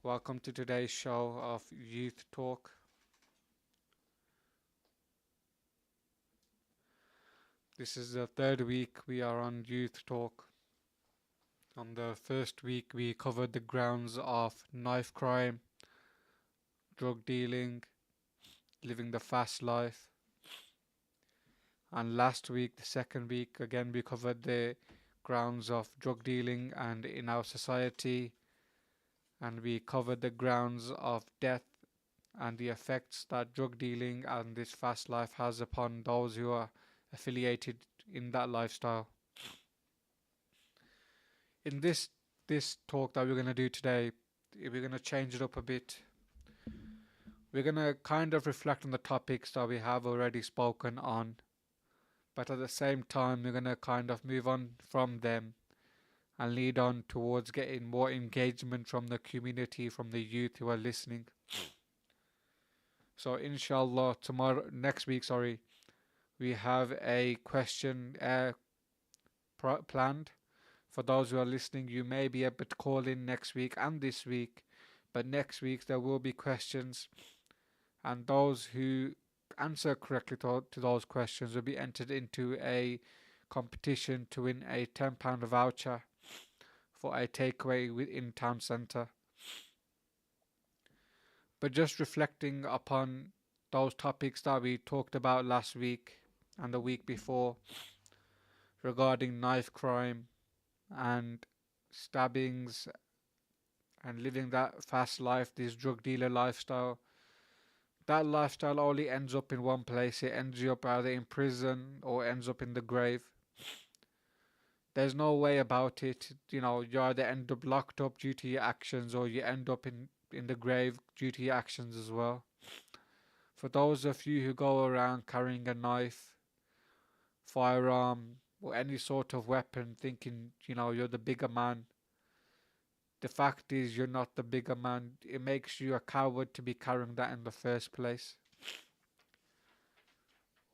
Welcome to today's show of Youth Talk. This is the third week we are on Youth Talk. On the first week, we covered the grounds of knife crime, drug dealing, living the fast life. And last week, the second week, again, we covered the grounds of drug dealing and in our society. And we covered the grounds of death and the effects that drug dealing and this fast life has upon those who are affiliated in that lifestyle. In this talk that we're going to do today, we're going to change it up a bit. We're going to kind of reflect on the topics that we have already spoken on, but at the same time, we're going to kind of move on from them and lead on towards getting more engagement from the community, from the youth who are listening. So, inshallah, next week, we have a question planned. For those who are listening, you may be able to call in next week and this week, but next week there will be questions, and those who answer correctly to those questions will be entered into a competition to win a £10 voucher for a takeaway within town centre. But just reflecting upon those topics that we talked about last week and the week before regarding knife crime and stabbings and living that fast life, this drug dealer lifestyle. That lifestyle only ends up in one place. It ends you up either in prison or ends up in the grave. There's no way about it. You know, you either end up locked up due to your actions or you end up in the grave due to your actions as well. For those of you who go around carrying a knife, firearm, or any sort of weapon thinking, you're the bigger man, the fact is you're not the bigger man. It makes you a coward to be carrying that in the first place.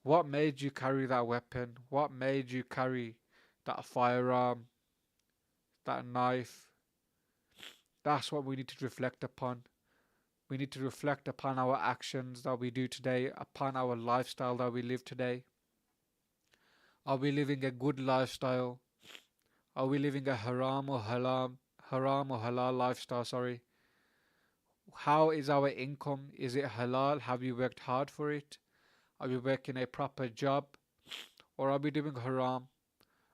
What made you carry that weapon? What made you carry that firearm, that knife? That's what we need to reflect upon. We need to reflect upon our actions that we do today, upon our lifestyle that we live today. Are we living a good lifestyle? Are we living a haram or halal lifestyle, How is our income? Is it halal? Have we worked hard for it? Are we working a proper job? Or are we doing haram?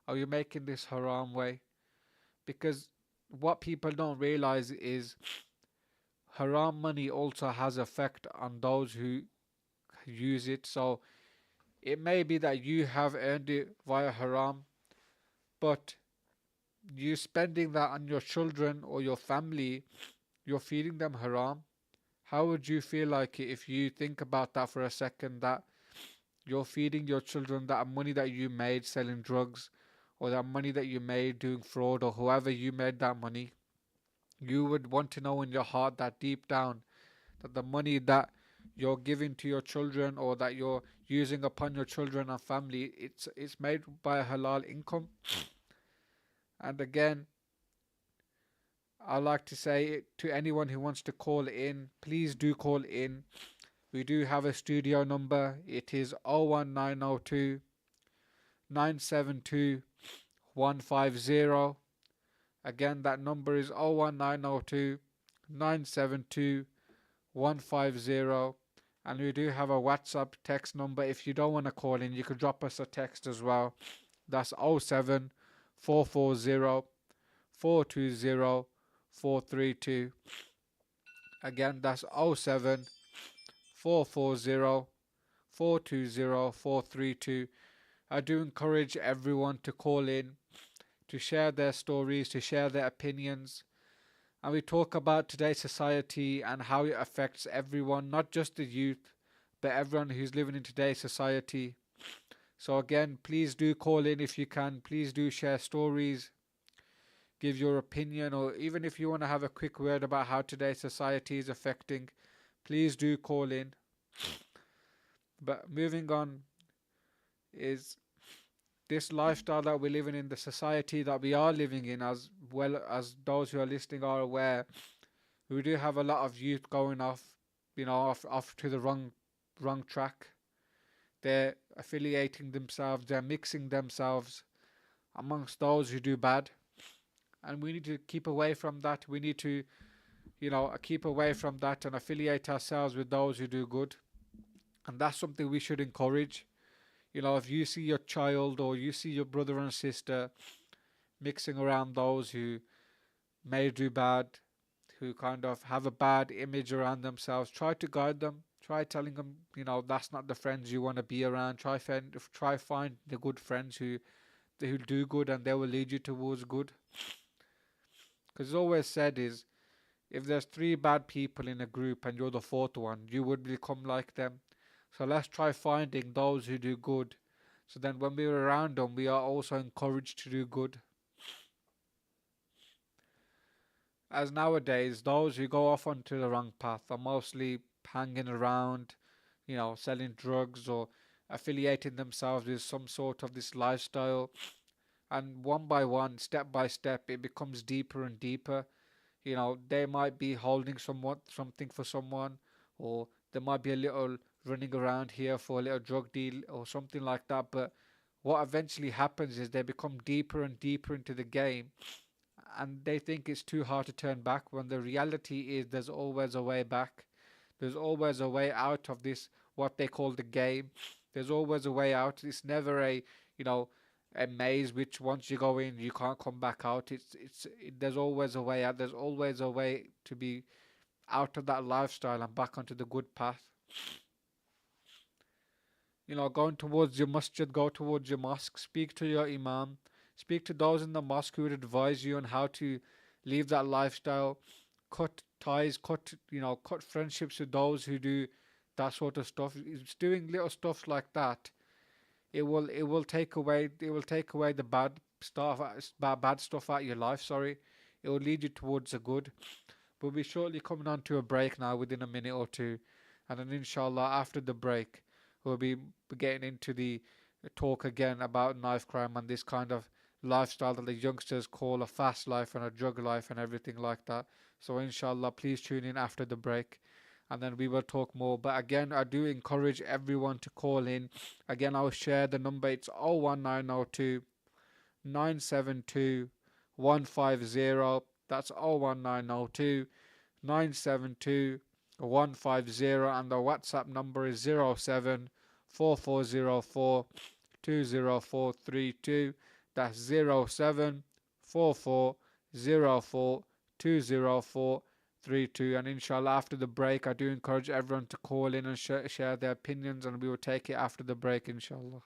Are we making this haram way? Because what people don't realize is haram money also has effect on those who use it. So it may be that you have earned it via haram, but you spending that on your children or your family, you're feeding them haram. How would you feel like it if you think about that for a second, that you're feeding your children that money that you made selling drugs, or that money that you made doing fraud, or whoever you made that money? You would want to know in your heart that deep down that the money that you're giving to your children or that you're using upon your children and family, it's made by a halal income. And again, I like to say to anyone who wants to call in, please do call in. We do have a studio number. It is 01902 972 150. Again, that number is 01902 972 150. And we do have a WhatsApp text number. If you don't want to call in, you could drop us a text as well. That's 07 440 420 432. Again, that's 07 440 420 432. I do encourage everyone to call in, to share their stories, to share their opinions. And we talk about today's society and how it affects everyone, not just the youth, but everyone who's living in today's society. So again, please do call in if you can. Please do share stories, give your opinion, or even if you want to have a quick word about how today's society is affecting, please do call in. But moving on, is this lifestyle that we're living in, the society that we are living in, as well as those who are listening are aware, We do have a lot of youth going off, off to the wrong track. They're affiliating themselves, they're mixing themselves amongst those who do bad, and we need to keep away from that. We need to, keep away from that and affiliate ourselves with those who do good, and that's something we should encourage. If you see your child or you see your brother and sister mixing around those who may do bad, who kind of have a bad image around themselves, try to guide them. Try telling them, that's not the friends you want to be around. Try find the good friends who do good, and they will lead you towards good. Because it's always said is, if there's three bad people in a group and you're the fourth one, you would become like them. So let's try finding those who do good. So then when we're around them, we are also encouraged to do good. As nowadays, those who go off onto the wrong path are mostly hanging around, selling drugs or affiliating themselves with some sort of this lifestyle. And one by one, step by step, it becomes deeper and deeper. They might be holding something for someone, or there might be a little running around here for a little drug deal or something like that. But what eventually happens is they become deeper and deeper into the game, and they think it's too hard to turn back, when the reality is there's always a way back. There's always a way out of this, what they call the game. There's always a way out. It's never you know, a maze which once you go in you can't come back out. There's always a way out. There's always a way to be out of that lifestyle and back onto the good path. Going towards your masjid, go towards your mosque, speak to your imam, speak to those in the mosque who would advise you on how to leave that lifestyle, cut ties, cut friendships with those who do that sort of stuff. It's doing little stuff like that. It will take away the bad stuff out of your life. Sorry, it will lead you towards the good. We'll be shortly coming on to a break now within a minute or two. And then inshallah after the break we'll be getting into the talk again about knife crime and this kind of lifestyle that the youngsters call a fast life and a drug life and everything like that. So inshallah please tune in after the break and then we will talk more. But again, I do encourage everyone to call in. Again, I'll share the number. It's 01902 972 150. That's 01902 972 150, and the WhatsApp number is 07 4404 20432. That's 07 4404 20432. And inshallah after the break I do encourage everyone to call in and share their opinions, and we will take it after the break inshallah.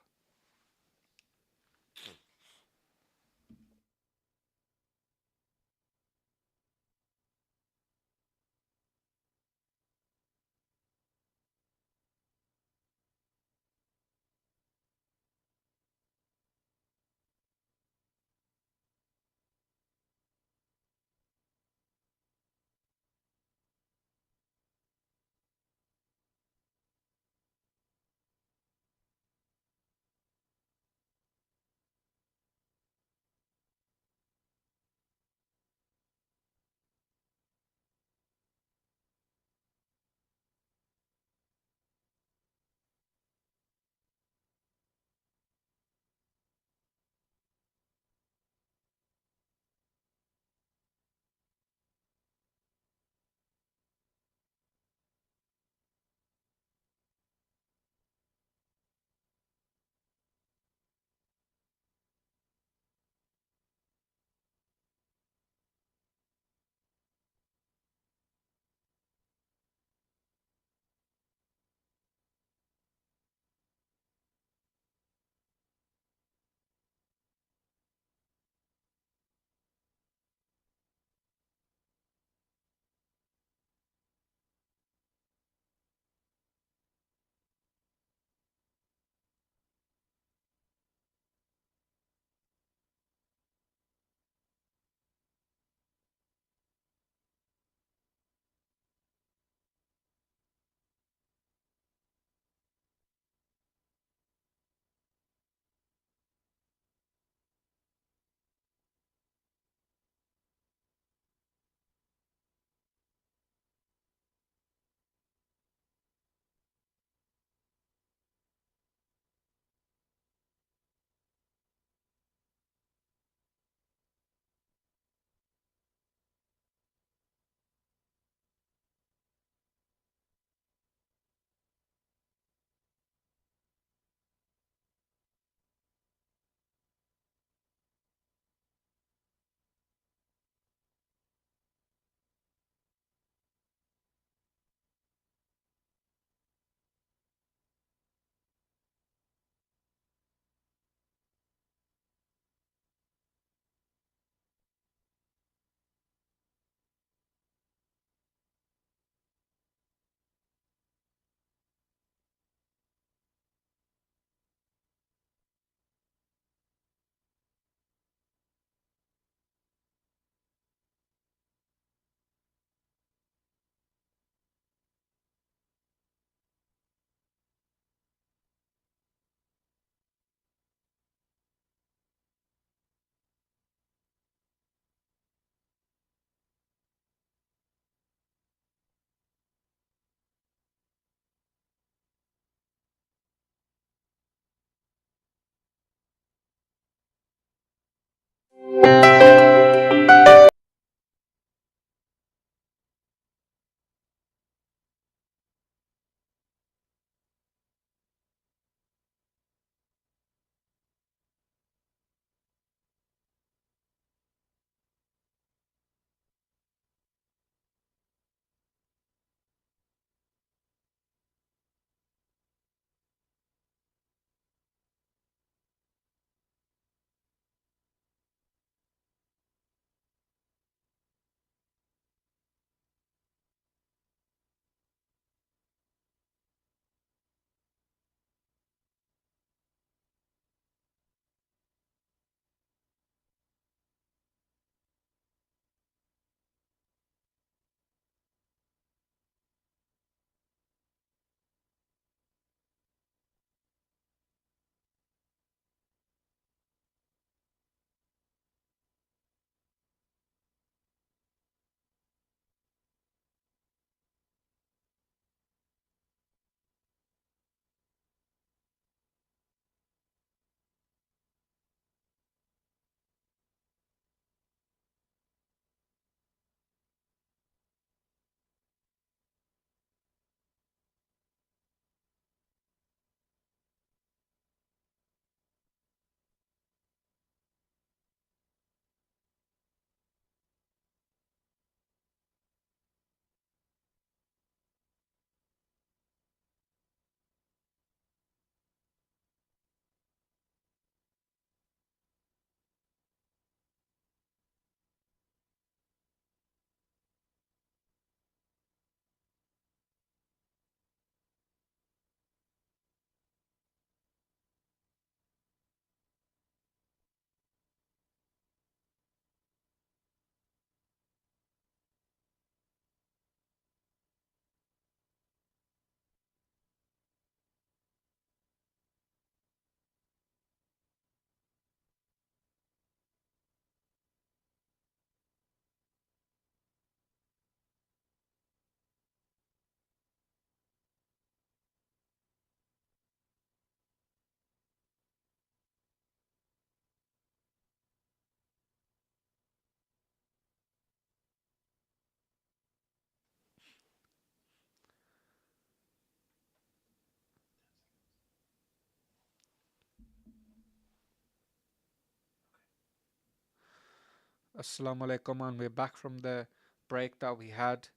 Assalamu alaikum, and we're back from the break that we had,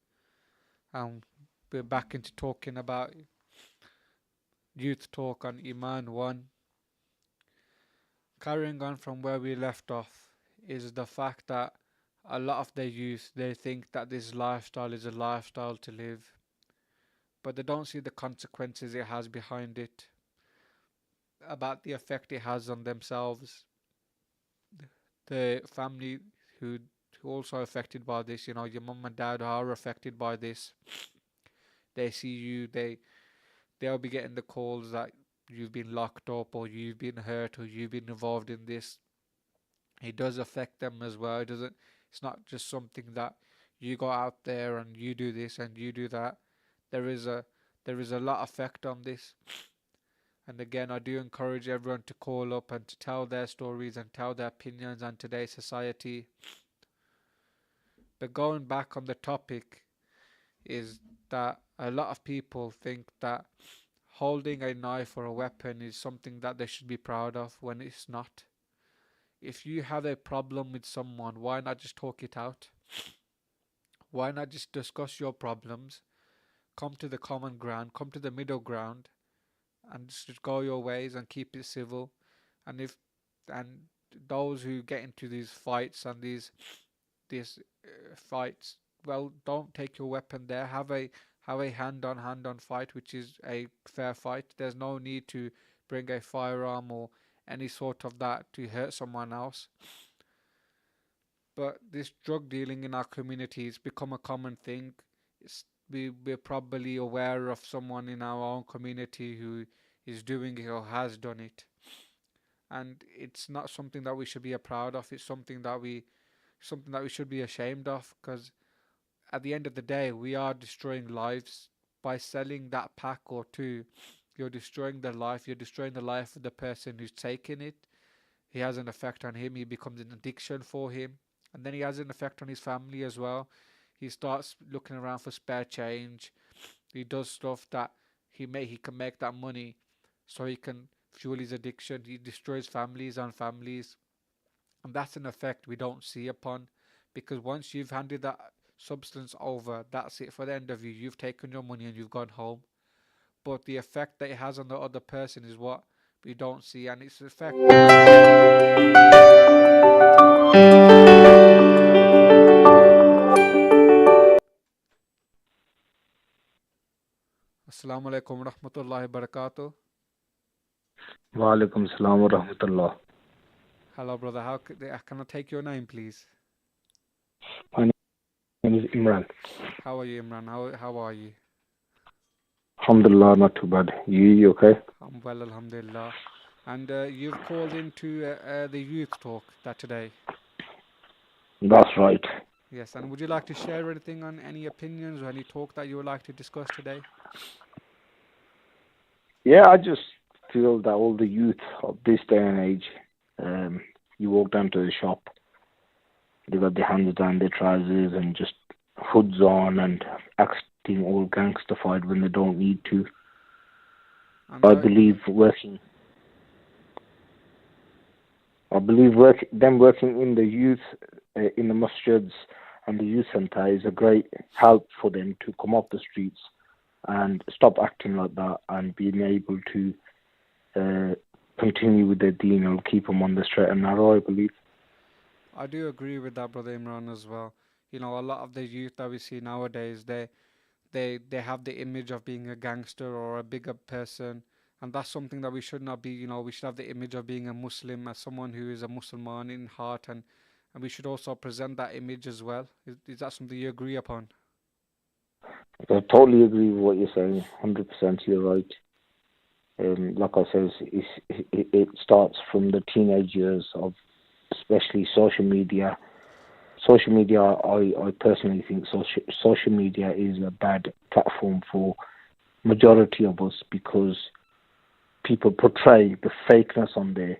and we're back into talking about youth talk on Iman 1. Carrying on from where we left off is the fact that a lot of the youth they think that this lifestyle is a lifestyle to live, but they don't see the consequences it has behind it, about the effect it has on themselves, the family who who also affected by this. Your mum and dad are affected by this. They see you, they'll be getting the calls that you've been locked up or you've been hurt or you've been involved in this. It does affect them as well. It doesn't. It's not just something that you go out there and you do this and you do that. There is a there is a lot of effect on this. And again, I do encourage everyone to call up and to tell their stories and tell their opinions on today's society. But going back on the topic is that a lot of people think that holding a knife or a weapon is something that they should be proud of when it's not. If you have a problem with someone, why not just talk it out? Why not just discuss your problems, come to the common ground, come to the middle ground, and just go your ways and keep it civil? And if and those who get into these fights and these fights, well, don't take your weapon there. Have a hand on fight, which is a fair fight. There's no need to bring a firearm or any sort of that to hurt someone else. But this drug dealing in our community has become a common thing. We're probably aware of someone in our own community who is doing it or has done it, and it's not something that we should be proud of. It's something that we should be ashamed of, because at the end of the day, we are destroying lives by selling that pack or two. You're destroying the life. You're destroying the life of the person who's taking it. He has an effect on him. He becomes an addiction for him, and then he has an effect on his family as well. He starts looking around for spare change. He does stuff that he can make that money, so he can fuel his addiction. He destroys families and families, and that's an effect we don't see upon, because once you've handed that substance over, that's it for the end of you. You've taken your money and you've gone home. But the effect that it has on the other person is what we don't see, and its effect Assalamu alaikum wa rahmatullahi wa barakatuh. Wa alaikum salam wa rahmatullah. Hello, brother. Can I take your name, please? My name is Imran. How are you, Imran? How are you? Alhamdulillah, not too bad. You okay? I'm well, alhamdulillah. And you've called into the youth talk that today. That's right. Yes, and would you like to share anything on any opinions or any talk that you would like to discuss today? Yeah, I just feel that all the youth of this day and age, you walk down to the shop, they got their hands down their trousers and just hoods on and acting all gangsterfied when they don't need to. And I believe them working in the youth, in the masjids and the youth center is a great help for them to come off the streets and stop acting like that and being able to continue with their deen and keep them on the straight and narrow, I believe. I do agree with that, brother Imran, as well. A lot of the youth that we see nowadays, they have the image of being a gangster or a bigger person, and that's something that we should not be. We should have the image of being a Muslim, as someone who is a Muslim in heart, and we should also present that image as well. Is that something you agree upon? I totally agree with what you're saying. 100%, you're right. Like I said, it starts from the teenage years of especially social media. Social media, I personally think social media is a bad platform for majority of us because people portray the fakeness on there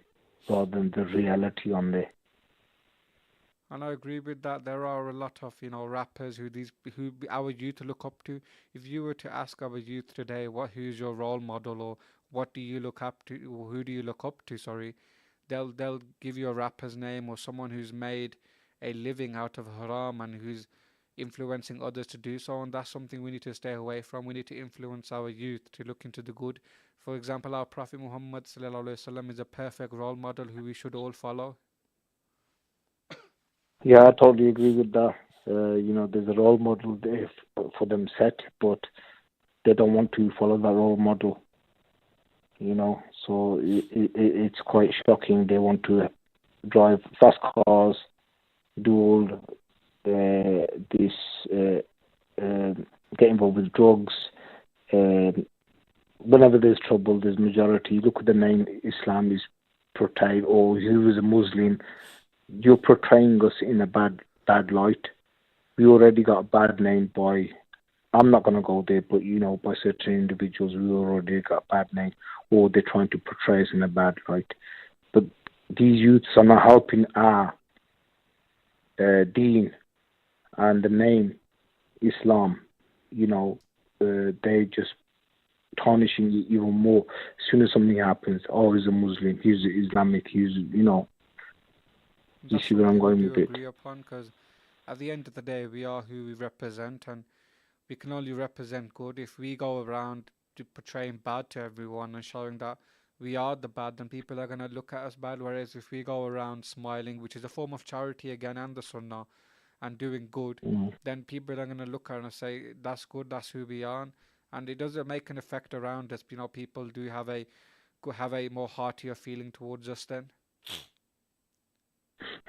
rather than the reality on there. And I agree with that. There are a lot of rappers who our youth look up to. If you were to ask our youth today, who's your role model, or what do you look up to, or who do you look up to? Sorry, they'll give you a rapper's name or someone who's made a living out of haram and who's influencing others to do so, and that's something we need to stay away from. We need to influence our youth to look into the good. For example, our Prophet Muhammad ﷺ is a perfect role model who we should all follow. Yeah, I totally agree with that. There's a role model there for them set, but they don't want to follow that role model. So it's quite shocking. They want to drive fast cars, do all this, uh, uh, get involved with drugs. Um, Whenever there's trouble, there's majority. Look at the name Islam is portrayed, or he was a Muslim. You're portraying us in a bad light. We already got a bad name by. I'm not going to go there, but by certain individuals, we already got a bad name, or they're trying to portray us in a bad light. But these youths are not helping our deen and the name Islam. They just tarnishing it even more. As soon as something happens, oh, he's a Muslim, he's Islamic, you That's see where I'm something we going do with it. agree upon because at the end of the day, we are who we represent, and we can only represent good. If we go around portraying bad to everyone and showing that we are the bad, then people are going to look at us bad. Whereas if we go around smiling, which is a form of charity again and the sunnah, and doing good, Mm. then people are going to look at us and say, that's good, that's who we are. And it doesn't make an effect around us. People do have a more heartier feeling towards us then.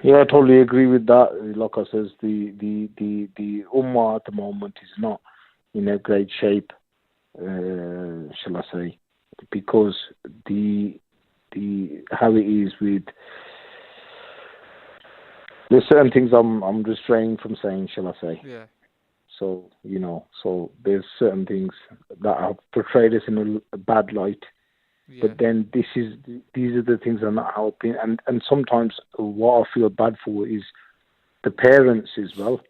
Yeah, I totally agree with that. Like I says, the Ummah at the moment is not in a great shape, shall I say, because the how it is with there's certain things I'm restraining from saying, shall I say. Yeah, So so there's certain things that are portrayed as in a bad light, yeah, but then these are the things that are not helping, and sometimes what I feel bad for is the parents as well,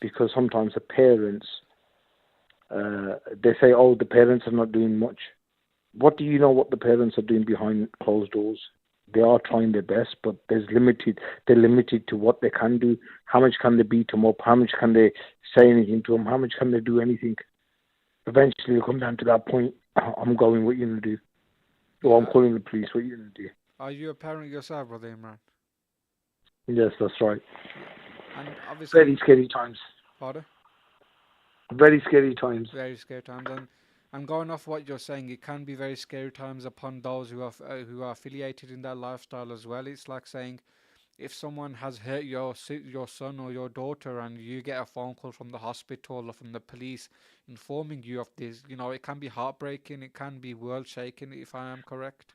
because sometimes the parents they say, oh, the parents are not doing much. What do you know what the parents are doing behind closed doors? They are trying their best, but they're limited to what they can do. How much can they beat them up? How much can they say anything to them? How much can they do anything? Eventually it'll come down to that point. I'm going, what you gonna do? Or I'm yeah. calling the police, what you gonna do? Are you a parent yourself, brother Imran? Yes, that's right. Yeah. And Very obviously, scary times. pardon? Very scary times. Very scary times. And going off what you're saying, it can be very scary times upon those who are affiliated in that lifestyle as well. It's like saying if someone has hurt your son or your daughter, and you get a phone call from the hospital or from the police informing you of this, it can be heartbreaking. It can be world shaking, if I am correct.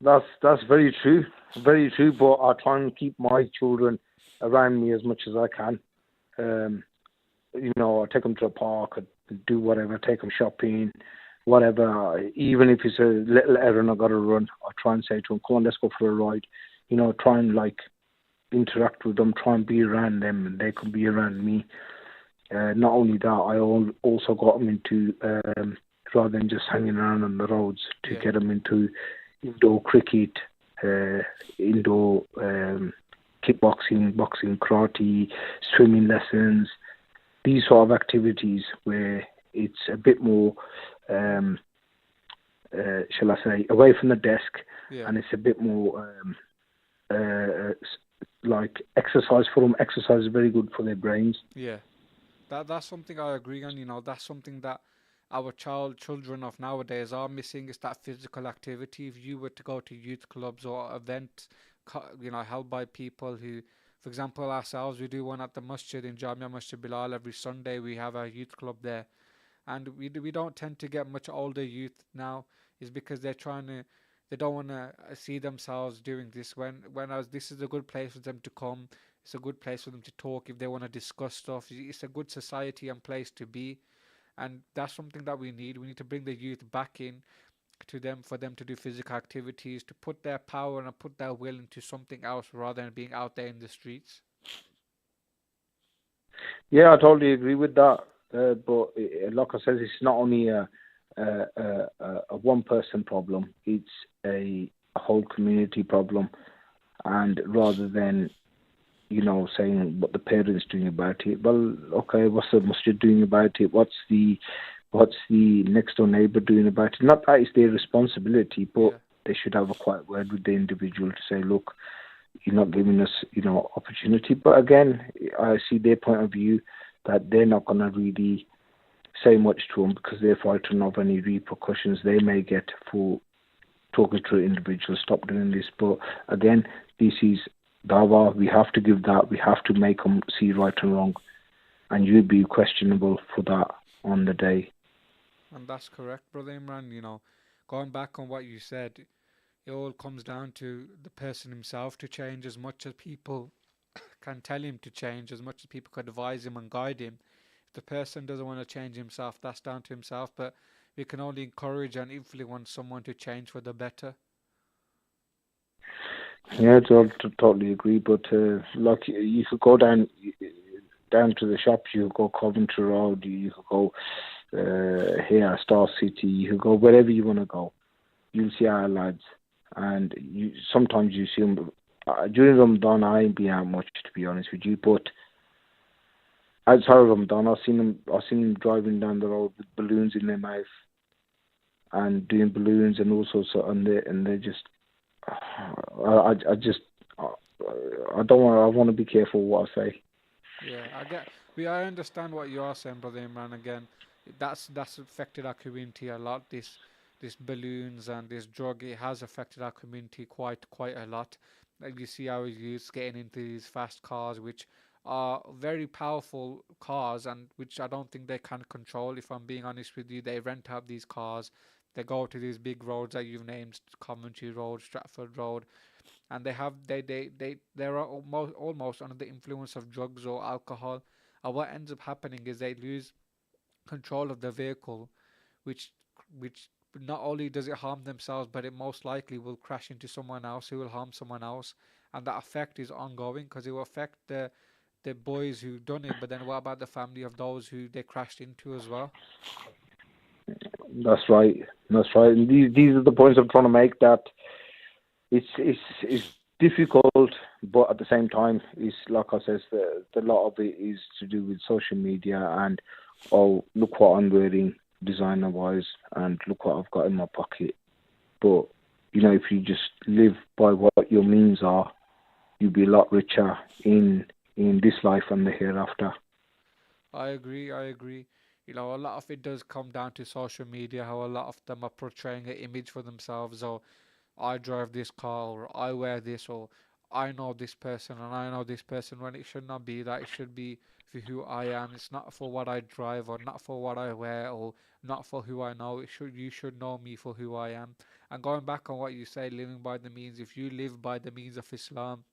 That's very true. But I try and keep my children around me as much as I can. Um, I take them to a park, I do whatever, take them shopping, whatever. Even if it's a little errand I got to run, I try and say to them, "Come on, let's go for a ride." Try and like interact with them, try and be around them, and they can be around me. Not only that, I also got them into rather than just hanging around on the roads, to Yeah, get them into indoor cricket, indoor kickboxing, boxing, karate, swimming lessons, these sort of activities where it's a bit more, shall I say, away from the desk, yeah, and it's a bit more like exercise for them. Exercise is very good for their brains. yeah. That's something I agree on. That's something that our children of nowadays are missing, is that physical activity. If you were to go to youth clubs or events, held by people who, for example, ourselves, we do one at the masjid in Jamia Masjid Bilal every Sunday. We have a youth club there, and we don't tend to get much older youth now, is because they don't want to see themselves doing this, when this is a good place for them to come. It's a good place for them to talk if they want to discuss stuff. It's a good society and place to be, and that's something that we need to bring the youth back in to them, for them to do physical activities, to put their power and put their will into something else rather than being out there in the streets. Yeah, I totally agree with that. But like I said, it's not only a one person problem; it's a whole community problem. And rather than saying what the parents doing about it. Well, okay, what's the masjid doing about it? What's the next door neighbor doing about it? Not that it's their responsibility, but Yeah. they should have a quiet word with the individual to say, look, you're not giving us, opportunity. But again, I see their point of view that they're not going to really say much to them because they're frightened of any repercussions they may get for talking to an individual, stop doing this. But again, this is dawa. We have to give that. We have to make them see right and wrong. And you'd be questionable for that on the day. And that's correct, brother Imran. Going back on what you said, it all comes down to the person himself to change as much as people can tell him to change, as much as people can advise him and guide him. If the person doesn't want to change himself, that's down to himself. But we can only encourage and influence someone to change for the better. Yeah, totally agree. But like you could go down to the shops. You could go Coventry Road. You could go here, Star City. You could go wherever you want to go. You'll see our lads, and you sometimes you see them. During Ramadan, I ain't been out much to be honest with you. But outside of Ramadan, I've seen them. I've seen them driving down the road with balloons in their mouth and doing balloons and all sorts of, and they're just. I just. I don't want. I want to be careful what I say. Yeah, I understand what you are saying, brother Imran. Again, that's affected our community a lot. This balloons and this drug, it has affected our community quite a lot. Like you see our youths getting into these fast cars, which are very powerful cars, and which I don't think they can control. If I'm being honest with you, they rent out these cars. They go to these big roads that you've named, Coventry Road, Stratford Road, and they're almost under the influence of drugs or alcohol. And what ends up happening is they lose control of the vehicle, which which not only does it harm themselves, but it most likely will crash into someone else who will harm someone else, and that effect is ongoing because it will affect the boys who done it. But then what about the family of those who they crashed into as well? That's right. That's right. And these are the points I'm trying to make. That it's difficult, but at the same time, it's like I says, the lot of it is to do with social media and oh, look what I'm wearing designer wise, and look what I've got in my pocket. But if you just live by what your means are, you'll be a lot richer in this life and the hereafter. I agree. I agree. A lot of it does come down to social media, how a lot of them are portraying an image for themselves, or I drive this car, or I wear this, or I know this person and I know this person, when it should not be that. It should be for who I am. It's not for what I drive or not for what I wear or not for who I know. You should know me for who I am. And going back on what you say, living by the means, if you live by the means of Islam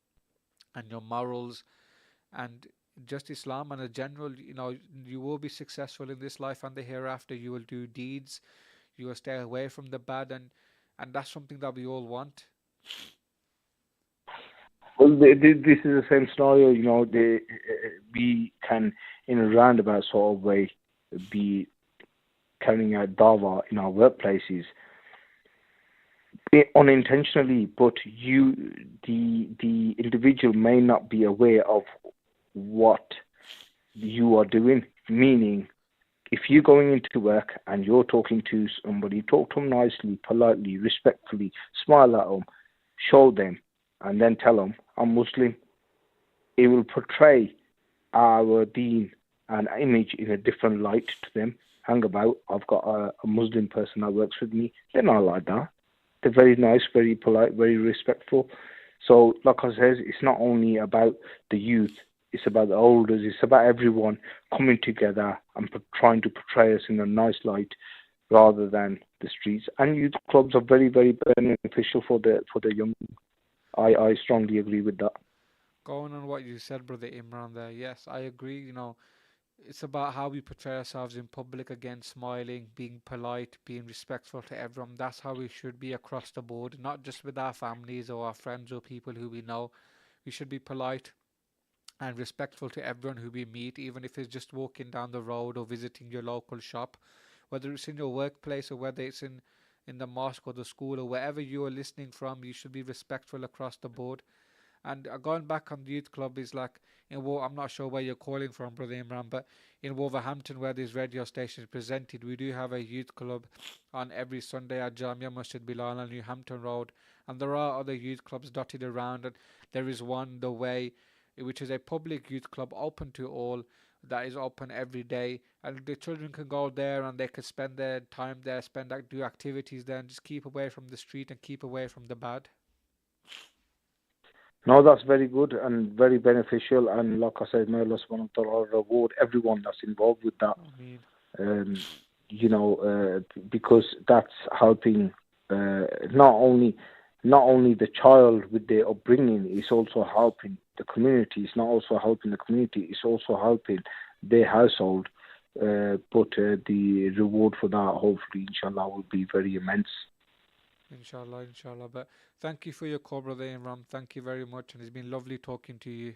and your morals and just Islam and a general, you will be successful in this life and the hereafter. You will do deeds, you will stay away from the bad, and that's something that we all want. Well, this is the same scenario. We can, in a roundabout sort of way, be carrying out dava in our workplaces unintentionally, but the individual may not be aware of what you are doing. Meaning, if you're going into work and you're talking to somebody, talk to them nicely, politely, respectfully, smile at them, show them, and then tell them, I'm Muslim. It will portray our deen and image in a different light to them. Hang about, I've got a Muslim person that works with me. They're not like that. They're very nice, very polite, very respectful. So, like I said, it's not only about the youth, it's about the elders, it's about everyone coming together and trying to portray us in a nice light rather than the streets. And youth clubs are very, very beneficial for the young. I strongly agree with that. Going on what you said, brother Imran, there, yes, I agree. It's about how we portray ourselves in public, again, smiling, being polite, being respectful to everyone. That's how we should be across the board, not just with our families or our friends or people who we know. We should be polite and respectful to everyone who we meet, even if it's just walking down the road or visiting your local shop, whether it's in your workplace or whether it's in the mosque or the school or wherever you are listening from. You should be respectful across the board. And going back on the youth club is like I'm not sure where you're calling from, Brother Imran, but in Wolverhampton, where this radio station is presented, we do have a youth club on every Sunday at Jamia Masjid Bilal on New Hampton Road, and there are other youth clubs dotted around, and there is one, The Way, which is a public youth club open to all, that is open every day, and the children can go there and they can spend their time there, do activities there, and just keep away from the street and keep away from the bad. No, that's very good and very beneficial. And like I said, may Allah subhanahu wa ta'ala reward everyone that's involved with that. I mean, Um, because that's helping not only the child with their upbringing, it's also helping the community. It's not also helping the community, it's also helping their household. But the reward for that, hopefully, inshallah, will be very immense. inshallah, inshallah. But thank you for your call, Brother Imran. Thank you very much, and it's been lovely talking to you.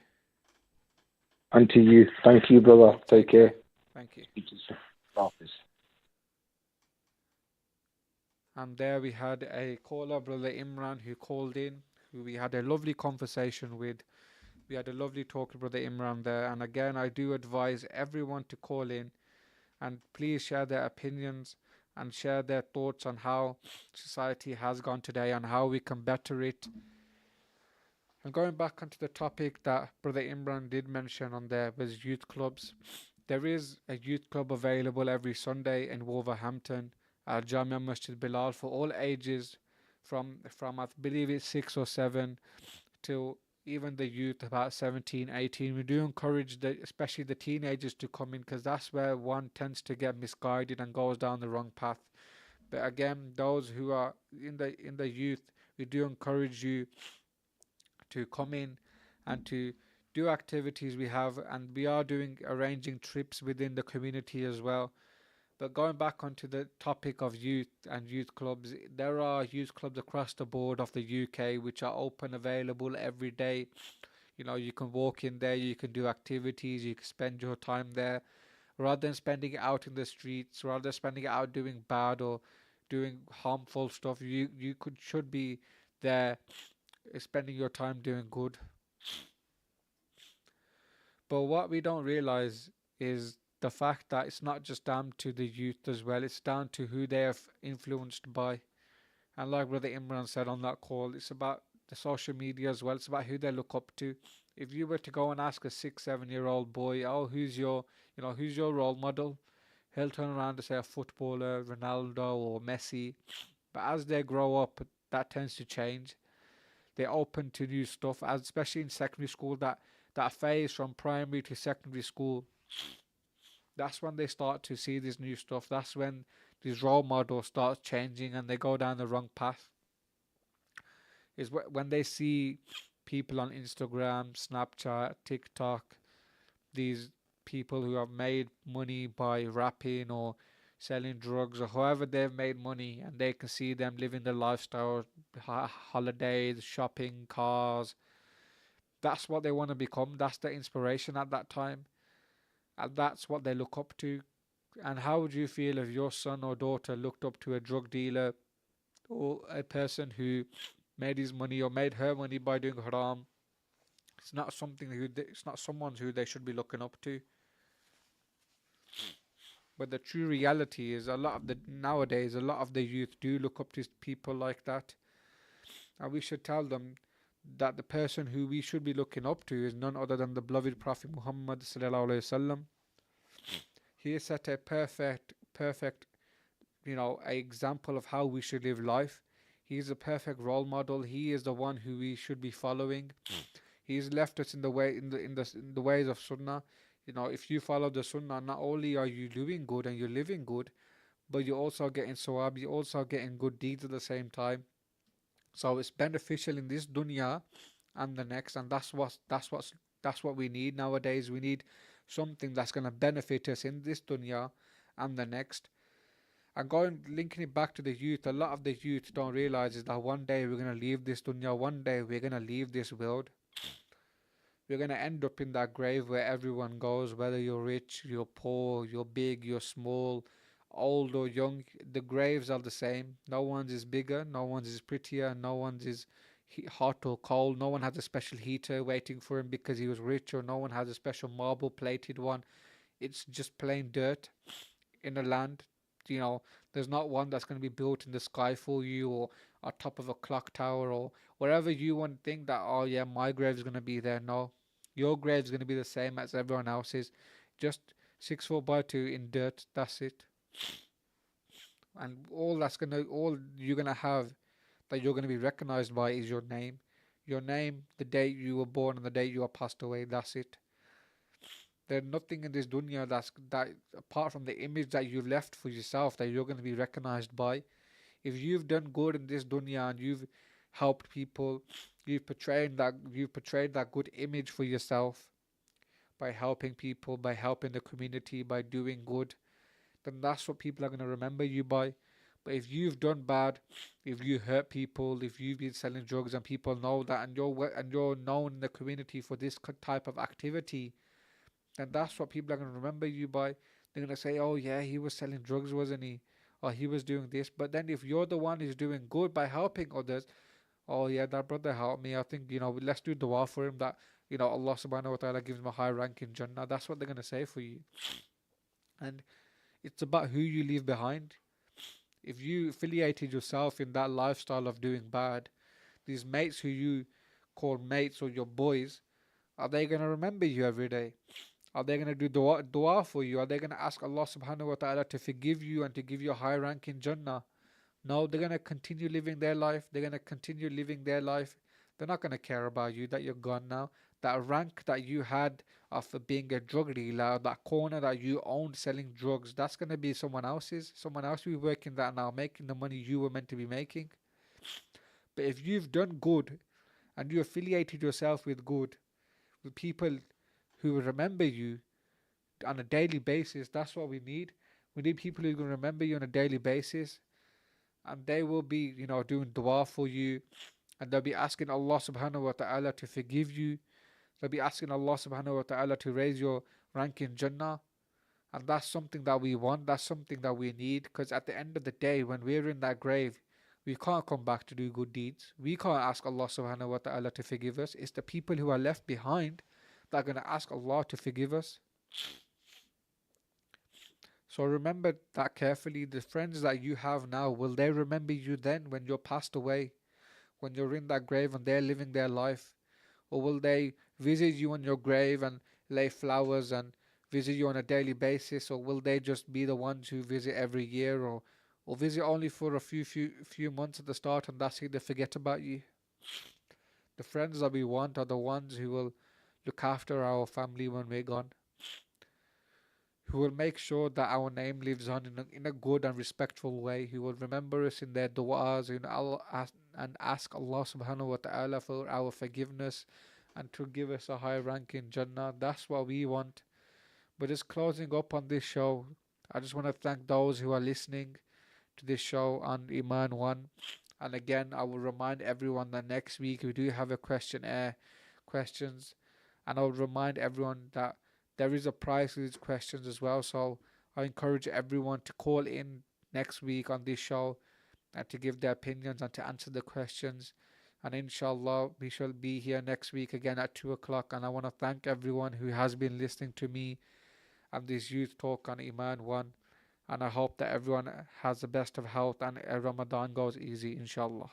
And to you, thank you, brother. Take care. Thank you. Speak to you soon. Hafiz. And there we had a caller, Brother Imran, who called in, who we had a lovely conversation with. We had a lovely talk with Brother Imran there. And again, I do advise everyone to call in and please share their opinions and share their thoughts on how society has gone today and how we can better it. And going back onto the topic that Brother Imran did mention on there was youth clubs. There is a youth club available every Sunday in Wolverhampton at Jamia Masjid Bilal for all ages, from I believe it's 6 or 7 till even the youth about 17, 18. We do encourage especially the teenagers to come in, because that's where one tends to get misguided and goes down the wrong path. But again, those who are in the youth, we do encourage you to come in and to do activities we have, and we are doing arranging trips within the community as well. But going back onto the topic of youth and youth clubs, there are youth clubs across the board of the UK which are open, available every day. You can walk in there, you can do activities, you can spend your time there, rather than spending it out in the streets, rather than spending it out doing bad or doing harmful stuff. You could should be there, spending your time doing good. But what we don't realize is the fact that it's not just down to the youth as well, it's down to who they are influenced by. And like Brother Imran said on that call, it's about the social media as well, it's about who they look up to. If you were to go and ask a 6, 7 year old boy, oh, who's your role model? He'll turn around and say a footballer, Ronaldo or Messi. But as they grow up, that tends to change. They're open to new stuff, especially in secondary school. That phase from primary to secondary school, that's when they start to see this new stuff. That's when these role models start changing and they go down the wrong path. Is when they see people on Instagram, Snapchat, TikTok, these people who have made money by rapping or selling drugs or however they've made money, and they can see them living the lifestyle, holidays, shopping, cars. That's what they want to become. That's their inspiration at that time, and that's what they look up to. And how would you feel if your son or daughter looked up to a drug dealer or a person who made his money or made her money by doing haram? It's not someone who they should be looking up to. But the true reality is, a lot of the youth do look up to people like that, and we should tell them that the person who we should be looking up to is none other than the beloved Prophet Muhammad sallallahu alaihi wasallam. He has set a perfect, a example of how we should live life. He is a perfect role model. He is the one who we should be following. He's left us in the way in the ways of Sunnah. If you follow the Sunnah, not only are you doing good and you're living good, but you're also getting sawab. You're also getting good deeds at the same time. So it's beneficial in this dunya and the next, and that's what we need nowadays. We need something that's going to benefit us in this dunya and the next. And linking it back to the youth, a lot of the youth don't realize is that one day we're going to leave this dunya, one day we're going to leave this world. We're going to end up in that grave where everyone goes, whether you're rich, you're poor, you're big, you're small, old or young. The graves are the same. No one's is bigger, no one's is prettier, no one's is hot or cold. No one has a special heater waiting for him because he was rich, or no one has a special marble plated one. It's just plain dirt in a land. You know, there's not one that's going to be built in the sky for you, or on top of a clock tower, or wherever you want to think that, oh yeah, my grave's going to be there. No, your grave's going to be the same as everyone else's. Just 6 foot by 2 in dirt. That's it. And all you're gonna have that you're gonna be recognized by is your name. Your name, the date you were born and the date you are passed away. That's it. There's nothing in this dunya that apart from the image that you've left for yourself that you're gonna be recognized by. If you've done good in this dunya and you've helped people, you've portrayed that good image for yourself by helping people, by helping the community, by doing good, then that's what people are going to remember you by. But if you've done bad, if you hurt people, if you've been selling drugs and people know that, and you're known in the community for this type of activity, then that's what people are going to remember you by. They're going to say, "Oh yeah, he was selling drugs, wasn't he? Or he was doing this." But then if you're the one who's doing good by helping others, "Oh yeah, that brother helped me. I think let's do dua for him that Allah Subhanahu wa Taala gives him a high rank in Jannah." That's what they're going to say for you, and it's about who you leave behind. If you affiliated yourself in that lifestyle of doing bad, these mates who you call mates or your boys, are they going to remember you every day? Are they going to do dua for you? Are they going to ask Allah subhanahu wa ta'ala to forgive you and to give you a high rank in Jannah? No, they're going to continue living their life. They're going to continue living their life. They're not going to care about you that you're gone now. That rank that you had of being a drug dealer, that corner that you owned selling drugs, that's going to be someone else's. Someone else will be working that now, making the money you were meant to be making. But if you've done good and you affiliated yourself with good, with people who will remember you on a daily basis, that's what we need. We need people who can remember you on a daily basis, and they will be, doing dua for you, and they'll be asking Allah subhanahu wa ta'ala to forgive you. They'll be asking Allah subhanahu wa ta'ala to raise your rank in Jannah. And that's something that we want, that's something that we need, because at the end of the day, when we're in that grave, we can't come back to do good deeds. We can't ask Allah subhanahu wa ta'ala to forgive us. It's the people who are left behind that are going to ask Allah to forgive us. So remember that carefully. The friends that you have now, will they remember you then when you're passed away? When you're in that grave and they're living their life? Or will they visit you on your grave and lay flowers and visit you on a daily basis? Or will they just be the ones who visit every year, or visit only for a few months at the start, and that's it, they forget about you? The friends that we want are the ones who will look after our family when we're gone, who will make sure that our name lives on in a good and respectful way, who will remember us in their du'as and ask Allah subhanahu wa ta'ala for our forgiveness and to give us a high rank in Jannah. That's what we want. But just closing up on this show, I just want to thank those who are listening to this show on Iman 1. And again, I will remind everyone that next week we do have a questionnaire questions, and I'll remind everyone that there is a prize for these questions as well. So I encourage everyone to call in next week on this show and to give their opinions and to answer the questions. And inshallah, we shall be here next week again at 2 o'clock. And I want to thank everyone who has been listening to me and this youth talk on Iman 1. And I hope that everyone has the best of health and Ramadan goes easy, inshallah.